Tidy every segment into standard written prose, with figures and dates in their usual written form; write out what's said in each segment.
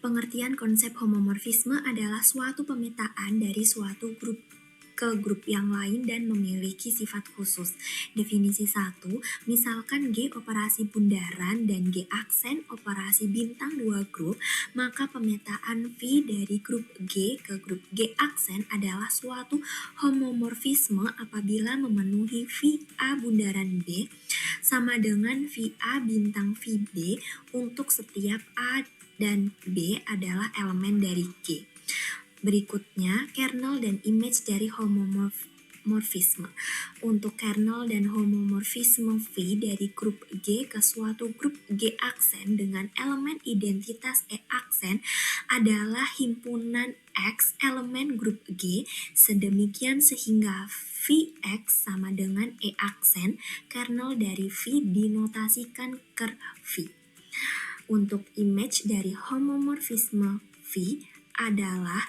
Pengertian konsep homomorfisme adalah suatu pemetaan dari suatu grup ke grup yang lain dan memiliki sifat khusus. Definisi 1, misalkan G operasi bundaran dan G aksen operasi bintang dua grup, maka pemetaan V dari grup G ke grup G aksen adalah suatu homomorfisme apabila memenuhi V A bundaran B sama dengan V A bintang V B untuk setiap A dan B adalah elemen dari G. Berikutnya, kernel dan image dari homomorfisme. Untuk kernel dan homomorfisme V dari grup G ke suatu grup G aksen dengan elemen identitas E aksen adalah himpunan X elemen grup G sedemikian sehingga Vx sama dengan E aksen kernel dari V dinotasikan ker V. Untuk image dari homomorfisme V adalah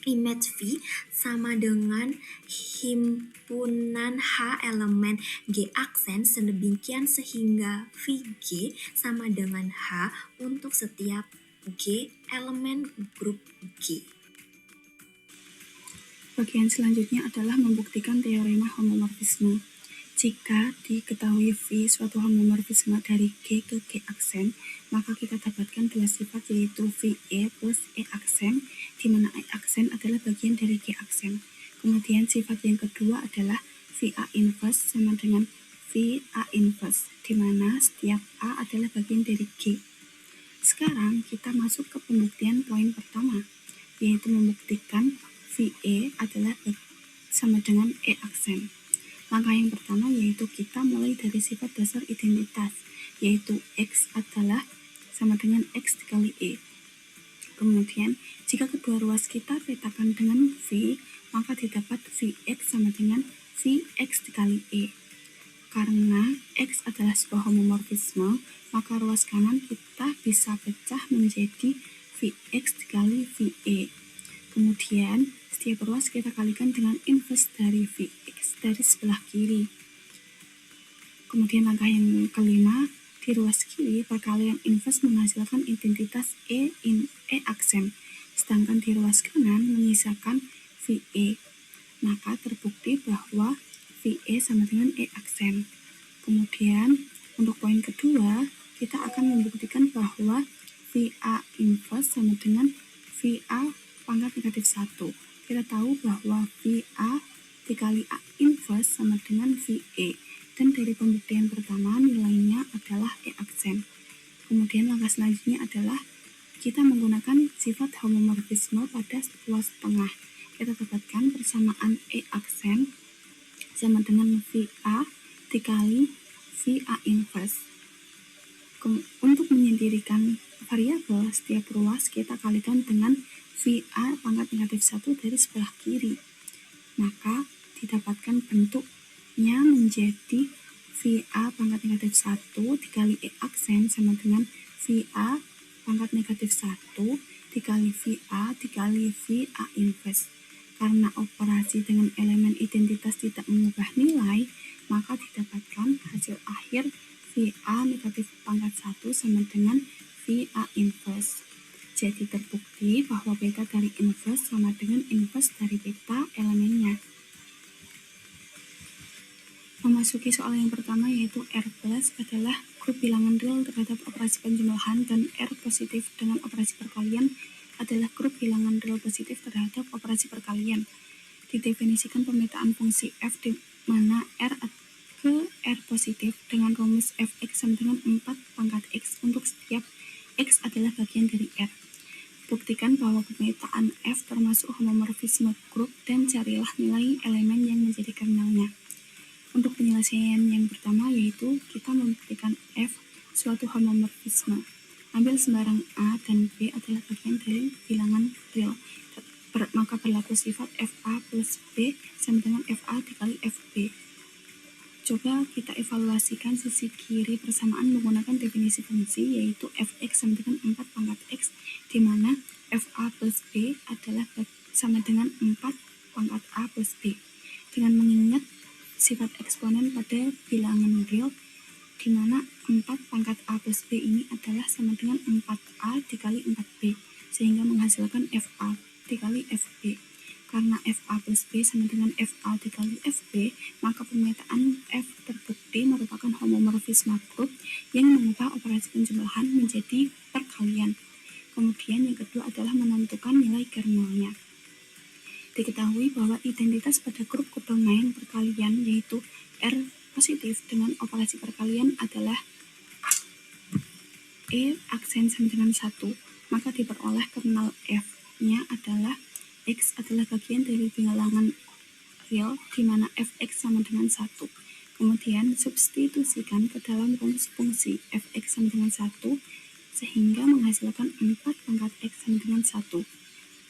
image V sama dengan himpunan H elemen G aksen sedemikian sehingga Vg sama dengan H untuk setiap G elemen grup G. Bagian selanjutnya adalah membuktikan teorema homomorfisme. Jika diketahui V suatu homomorfisme dari G ke G aksen, maka kita dapatkan dua sifat yaitu VE plus E aksen, di mana E aksen adalah bagian dari G aksen. Kemudian sifat yang kedua adalah VA inverse sama dengan VA inverse, di mana setiap A adalah bagian dari G. Sekarang kita masuk ke pembuktian poin pertama, yaitu membuktikan VE adalah sama dengan E aksen. Langkah yang pertama yaitu kita mulai dari sifat dasar identitas, yaitu X adalah sama dengan X dikali E. Kemudian, jika kedua ruas kita petakan dengan V, maka didapat Vx sama dengan Vx dikali E. Karena X adalah sebuah homomorfisme, maka ruas kanan kita bisa pecah menjadi Vx dikali VE. Kemudian, setiap ruas kita kalikan dengan inverse dari Vx dari sebelah kiri. Kemudian langkah yang kelima, di ruas kiri perkalian inverse menghasilkan identitas E aksen, sedangkan di ruas kanan menyisakan VE. Maka terbukti bahwa VE sama dengan E aksen. Kemudian untuk poin kedua, kita akan membuktikan bahwa VA inverse sama dengan VA pangkat negatif 1. Kita tahu bahwa VA dikali A inverse sama dengan VE, dan dari pembuktian pertama nilainya adalah E aksen. Kemudian langkah selanjutnya adalah kita menggunakan sifat homomorfisme pada ruas tengah. Kita dapatkan persamaan E aksen sama dengan VA dikali VA inverse. Untuk menyendirikan variabel, setiap ruas kita kalikan dengan VA pangkat negatif 1 dari sebelah kiri. Maka didapatkan bentuknya menjadi VA pangkat negatif 1 dikali E aksen sama dengan VA pangkat negatif 1 dikali VA dikali VA inverse. Karena operasi dengan elemen identitas tidak mengubah nilai, maka didapatkan hasil akhir VA negatif pangkat 1 sama dengan VA inverse. Jadi terbukti bahwa beta dari inverse sama dengan inverse dari beta elemennya. Memasuki soal yang pertama yaitu R plus adalah grup bilangan real terhadap operasi penjumlahan, dan R positif dengan operasi perkalian adalah grup bilangan real positif terhadap operasi perkalian. Didefinisikan pemetaan fungsi f di mana R ke R positif dengan rumus fx sama dengan 4 pangkat x untuk setiap x adalah bagian dari R. Buktikan bahwa pemetaan F termasuk homomorfisme grup dan carilah nilai elemen yang menjadi kernelnya. Untuk penyelesaian yang pertama yaitu kita membuktikan F suatu homomorfisme. Ambil sembarang A dan B adalah bagian dari bilangan real. Maka berlaku sifat FA plus B sama dengan FA dikali FB. Coba kita evaluasikan sisi kiri persamaan menggunakan definisi fungsi yaitu fx sama dengan 4 pangkat x, di mana fa plus b adalah sama dengan 4 pangkat a plus b. Dengan mengingat sifat eksponen pada bilangan real, di mana 4 pangkat A plus B ini adalah sama dengan 4A dikali 4B, sehingga menghasilkan FA dikali FB. Karena FA plus B sama dengan FA dikali FB, maka pemetaan F terbukti merupakan homomorfisme grup yang mengubah operasi penjumlahan menjadi perkalian. Kemudian yang kedua adalah menentukan nilai kernelnya. Diketahui bahwa identitas pada grup kodomain perkalian yaitu R positif dengan operasi perkalian adalah E aksen sama dengan 1, maka diperoleh kernel F-nya adalah X adalah bagian dari bilangan real di mana Fx sama dengan 1. Kemudian substitusikan ke dalam rumus fungsi Fx sama dengan 1 sehingga menghasilkan 4 pangkat X sama dengan 1.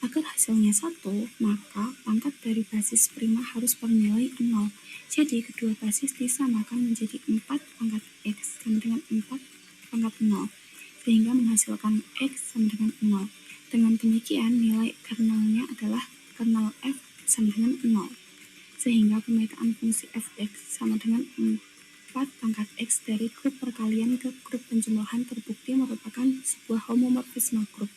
Agar hasilnya 1, maka pangkat dari basis prima harus bernilai 0. Jadi kedua basis disamakan menjadi 4 pangkat X sama dengan 4 pangkat 0, sehingga menghasilkan X sama dengan 0. Dengan demikian, nilai kernelnya adalah kernel F sama dengan 0. Sehingga pemetaan fungsi Fx sama dengan 4 pangkat X dari grup perkalian ke grup penjumlahan terbukti merupakan sebuah homomorfisme grup.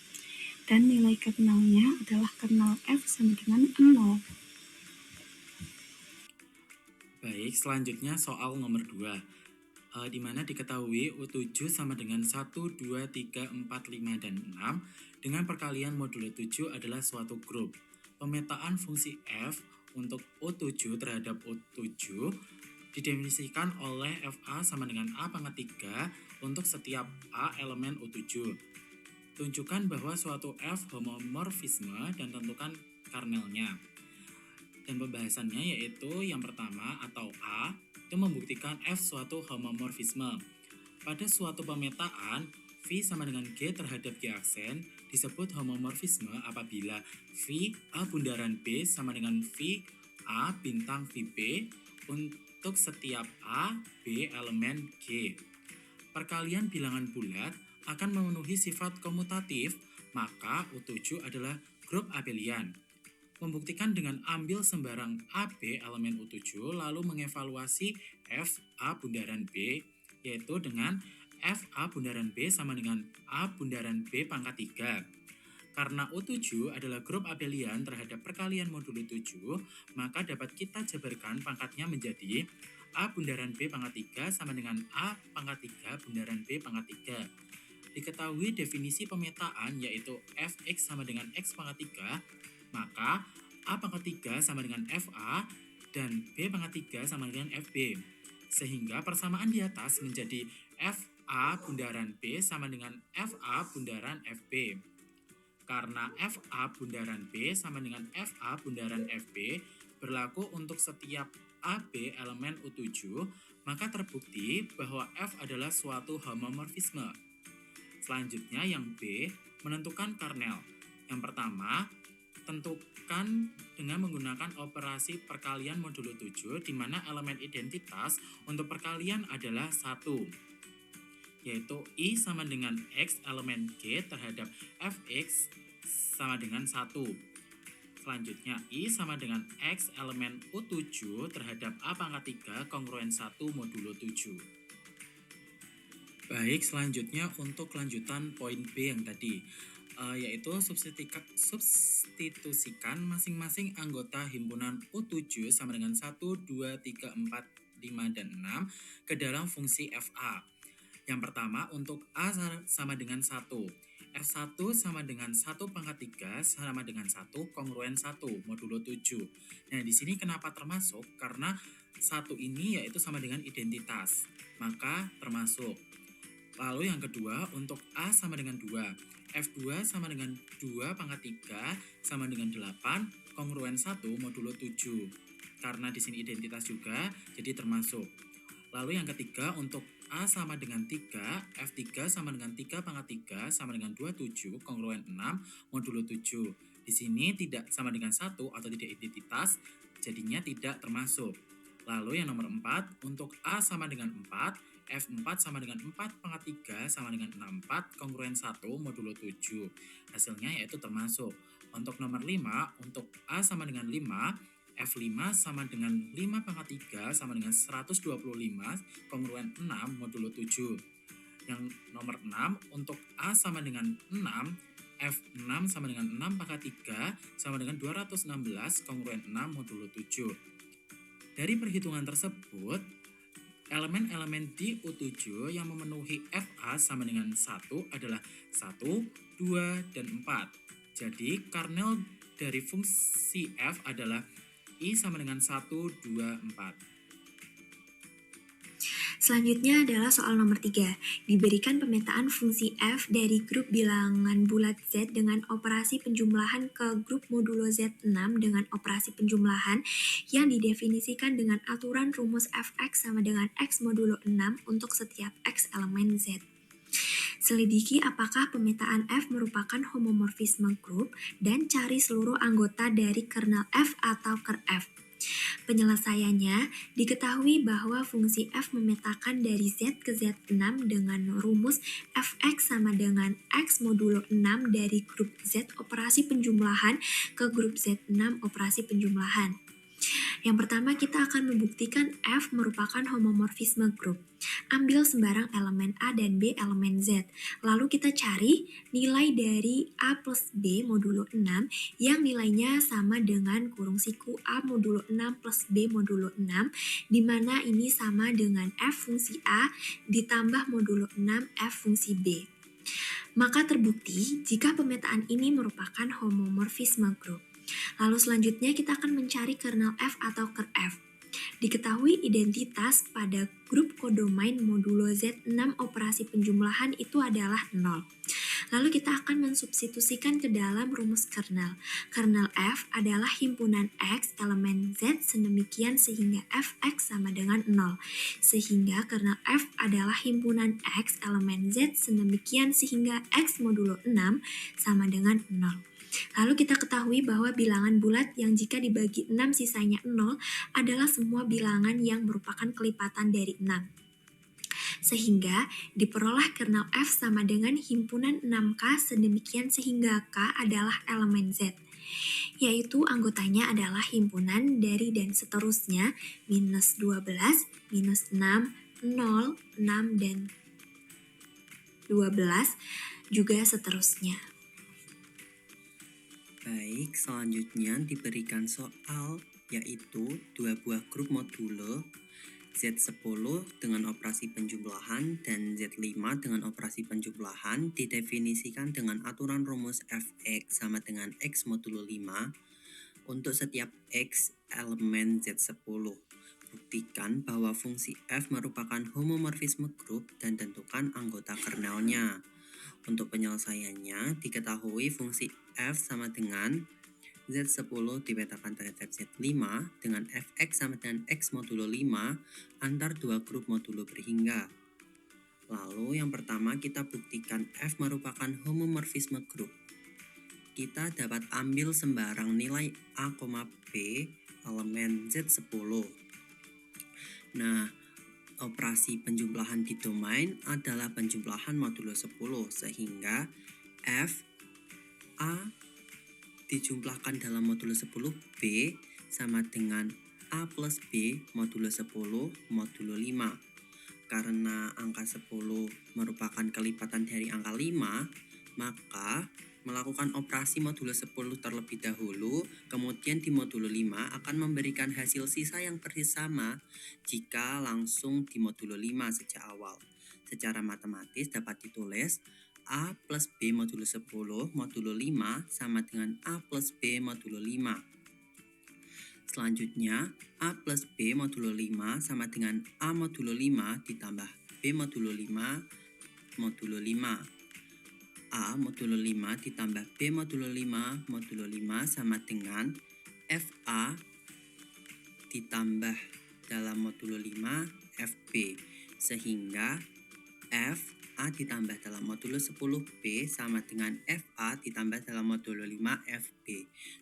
Dan nilai kernelnya adalah kernel F sama dengan 0. Baik, selanjutnya soal nomor 2. Di mana diketahui U7 sama dengan 1, 2, 3, 4, 5, dan 6 dengan perkalian modulo 7 adalah suatu grup. Pemetaan fungsi F untuk U7 terhadap U7 didefinisikan oleh FA sama dengan A pangkat 3 untuk setiap A elemen U7. Tunjukkan bahwa suatu F homomorfisme dan tentukan kernelnya. Dan pembahasannya yaitu yang pertama atau A itu membuktikan F suatu homomorfisme. Pada suatu pemetaan, V sama dengan G terhadap G aksen disebut homomorfisme apabila V A bundaran B sama dengan V A bintang VB untuk setiap A, B elemen G. Perkalian bilangan bulat akan memenuhi sifat komutatif, maka U7 adalah grup abelian. Membuktikan dengan ambil sembarang AB elemen U7 lalu mengevaluasi F A bundaran B, yaitu dengan F A bundaran B sama dengan A bundaran B pangkat 3. Karena U7 adalah grup abelian terhadap perkalian modulo 7, maka dapat kita jabarkan pangkatnya menjadi A bundaran B pangkat 3 sama dengan A pangkat 3 bundaran B pangkat 3. Diketahui definisi pemetaan yaitu Fx sama dengan X pangkat 3, maka A pangkat 3 sama dengan FA dan B pangkat 3 sama dengan FB. Sehingga persamaan di atas menjadi FA bundaran B sama dengan FA bundaran FB. Karena FA bundaran B sama dengan FA bundaran FB berlaku untuk setiap AB elemen U7, maka terbukti bahwa F adalah suatu homomorfisme. Selanjutnya yang B, menentukan kernel. Yang pertama, tentukan dengan menggunakan operasi perkalian modulo 7 di mana elemen identitas untuk perkalian adalah 1, yaitu I sama dengan X elemen G terhadap Fx sama dengan 1. Selanjutnya I sama dengan X elemen U7 terhadap A pangkat 3 kongruen 1 modulo 7. Baik, selanjutnya untuk kelanjutan poin B yang tadi, yaitu substitusikan masing-masing anggota himpunan U7 sama dengan 1, 2, 3, 4, 5, dan 6 ke dalam fungsi FA. Yang pertama untuk A sama dengan 1, R1 sama dengan 1 pangkat 3 sama dengan 1 kongruen 1 modulo 7. Nah di sini kenapa termasuk? Karena 1 ini yaitu sama dengan identitas, maka termasuk. Lalu yang kedua untuk A sama dengan 2, F2 sama dengan 2 pangkat 3 sama dengan 8 kongruen 1 modulo 7. Karena di sini identitas juga, jadi termasuk. Lalu yang ketiga untuk A sama dengan 3, F3 sama dengan 3 pangkat 3 sama dengan 27 kongruen 6 modulo 7. Di sini tidak sama dengan 1 atau tidak identitas, jadinya tidak termasuk. Lalu yang nomor 4 untuk A sama dengan 4, F4 sama dengan 4 pangkat 3 sama dengan 64 kongruen 1 modulo 7. Hasilnya yaitu termasuk. Untuk nomor 5, untuk A sama dengan 5, F5 sama dengan 5 pangkat 3 sama dengan 125 kongruen 6 modulo 7. Yang nomor 6, untuk A sama dengan 6, F6 sama dengan 6 pangkat 3 sama dengan 216 kongruen 6 modulo 7. Dari perhitungan tersebut, elemen-elemen di U7 yang memenuhi FA sama dengan 1 adalah 1, 2, dan 4. Jadi, kernel dari fungsi F adalah I sama dengan 1, 2, 4. Selanjutnya adalah soal nomor 3. Diberikan pemetaan fungsi F dari grup bilangan bulat Z dengan operasi penjumlahan ke grup modulo Z6 dengan operasi penjumlahan yang didefinisikan dengan aturan rumus Fx sama dengan X modulo 6 untuk setiap X elemen Z. Selidiki apakah pemetaan F merupakan homomorfisme grup dan cari seluruh anggota dari kernel F atau ker F. Penyelesaiannya, diketahui bahwa fungsi F memetakan dari Z ke Z6 dengan rumus Fx sama dengan X modulo 6 dari grup Z operasi penjumlahan ke grup Z6 operasi penjumlahan. Yang pertama, kita akan membuktikan F merupakan homomorfisme grup. Ambil sembarang elemen A dan B elemen Z. Lalu kita cari nilai dari A plus B modulo 6 yang nilainya sama dengan kurung siku A modulo 6 plus B modulo 6, di mana ini sama dengan F fungsi A ditambah modulo 6 F fungsi B. Maka terbukti jika pemetaan ini merupakan homomorfisme grup. Lalu selanjutnya kita akan mencari kernel F atau ker F. Diketahui identitas pada grup kodomain modulo Z6 operasi penjumlahan itu adalah 0. Lalu kita akan mensubstitusikan ke dalam rumus kernel. Kernel F adalah himpunan X elemen Z sedemikian sehingga Fx sama dengan 0. Sehingga kernel F adalah himpunan X elemen Z sedemikian sehingga X modulo 6 sama dengan 0. Lalu kita ketahui bahwa bilangan bulat yang jika dibagi 6 sisanya 0 adalah semua bilangan yang merupakan kelipatan dari 6. Sehingga diperoleh kernel F sama dengan himpunan 6K sedemikian sehingga K adalah elemen Z. Yaitu anggotanya adalah himpunan dari dan seterusnya minus 12, minus 6, 0, 6, dan 12, juga seterusnya. Baik, selanjutnya diberikan soal yaitu dua buah grup modulo Z10 dengan operasi penjumlahan dan Z5 dengan operasi penjumlahan didefinisikan dengan aturan rumus Fx sama dengan X modulo 5 untuk setiap X elemen Z10. Buktikan bahwa fungsi F merupakan homomorfisme grup dan tentukan anggota kernelnya. Untuk penyelesaiannya, diketahui fungsi F sama dengan Z10 dipetakan terhadap Z5 dengan Fx sama dengan X modulo 5 antar dua grup modulo berhingga. Lalu yang pertama kita buktikan F merupakan homomorfisme grup. Kita dapat ambil sembarang nilai A, B elemen Z10. Nah, operasi penjumlahan di domain adalah penjumlahan modulo 10 sehingga F A dijumlahkan dalam modulo 10 B sama dengan A plus B modulo 10 modulo 5. Karena angka 10 merupakan kelipatan dari angka 5, maka melakukan operasi modulo 10 terlebih dahulu, kemudian di modulo 5 akan memberikan hasil sisa yang persis sama jika langsung di modulo 5 sejak awal. Secara matematis dapat ditulis A plus B modulo 10 modulo 5 sama dengan A plus B modulo 5. Selanjutnya, A plus B modulo 5 sama dengan A modulo 5 ditambah B modulo 5 modulo 5. A modulo 5 ditambah B modulo 5 modulo 5 sama dengan FA ditambah dalam modulo 5 FB. Sehingga FA ditambah dalam modulo 10B sama dengan FA ditambah dalam modulo 5 FB.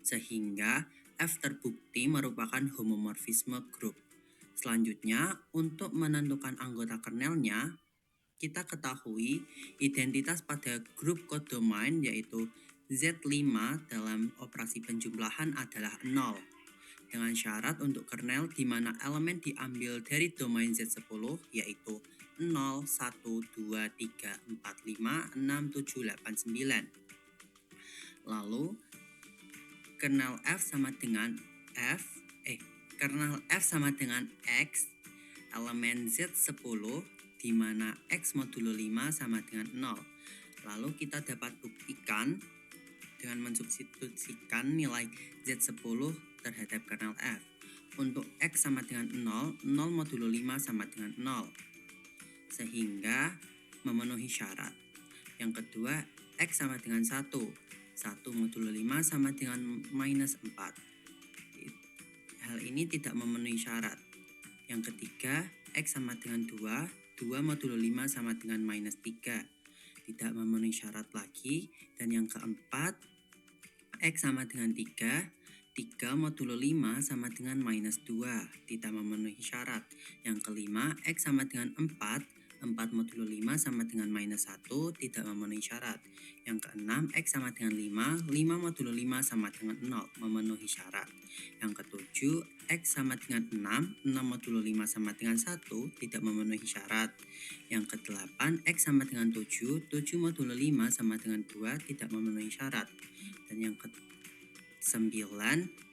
Sehingga F terbukti merupakan homomorfisme grup. Selanjutnya, untuk menentukan anggota kernelnya, kita ketahui identitas pada grup kodomain yaitu Z5 dalam operasi penjumlahan adalah 0. dengan syarat untuk kernel di mana elemen diambil dari domain Z10 yaitu 0, 1, 2, 3, 4, 5, 6, 7, 8, 9. Lalu kernel F sama dengan X elemen Z10 di mana X modulo 5 sama dengan 0. Lalu kita dapat buktikan dengan mensubstitusikan nilai Z10 terhadap kernel F. Untuk X sama dengan 0, 0 modulo 5 sama dengan 0. Sehingga memenuhi syarat. Yang kedua, X sama dengan 1. 1 modulo 5 sama dengan minus 4. Hal ini tidak memenuhi syarat. Yang ketiga, X sama dengan 2. 2 modulo 5 sama dengan minus 3. Tidak memenuhi syarat lagi. Dan yang keempat, X sama dengan 3. 3 modulo 5 sama dengan minus 2. Tidak memenuhi syarat. Yang kelima, X sama dengan 4. 4 modulo 5 sama dengan minus 1. Tidak memenuhi syarat. Yang keenam, X sama dengan 5. 5 modulo 5 sama dengan 0. Memenuhi syarat. Yang ketujuh, X sama dengan 6. 6 modulo 5 sama dengan 1. Tidak memenuhi syarat. Yang kedelapan, X sama dengan 7. 7 modulo 5 sama dengan 2. Tidak memenuhi syarat. Dan yang ke-9,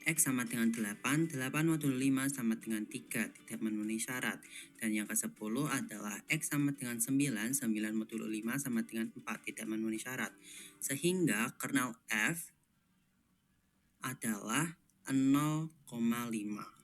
X sama dengan 8, 8 modulo 5 sama dengan 3, tidak memenuhi syarat. Dan yang ke-10 adalah X sama dengan 9, 9 modulo 5 sama dengan 4, tidak memenuhi syarat. Sehingga kernel F adalah 0,5.